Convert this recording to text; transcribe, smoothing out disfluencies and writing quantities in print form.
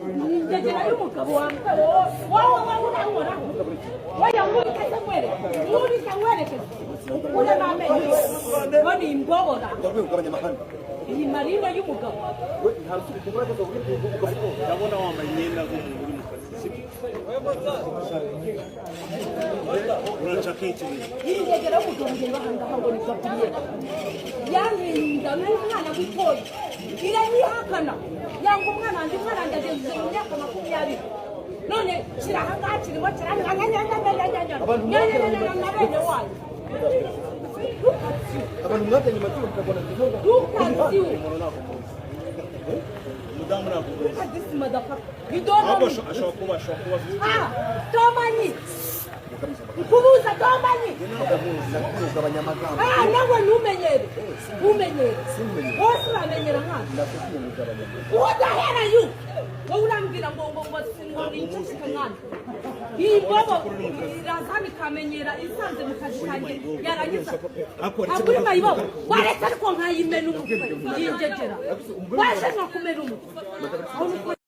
Injegera y'umugabo wambaye wowe urangora waya muri kasemwere muri kamwereke ule mamenye boni imbogora iyi marina y'umugabo we ntarusubije kubura ko ndabona wambaye imyenda y'umugabo urachakiti injegera y'umugabo ngiye bahanga ngo ni kapire yaninda n'umwana gutoya ira yihakana yango umwana andi mwana ndageze mu myaka 20 none kirahanga kirimo kiranganya nabene wayo abantu mwatenye maturo mukabona kizoga mudamu nako this motherfucker you don't know ashobora kuba tomani kubuza tomani nawe numenyere wose uramenyera nkana what the hell are you wowe urambwira ngo singo n'icyo nkana ibobo irazani kamenyera isanze mu kazi kanjye yarangiza akuri mayibobo waretse ariko nkayimena umutwe yinjegera waje nkakumena umutwe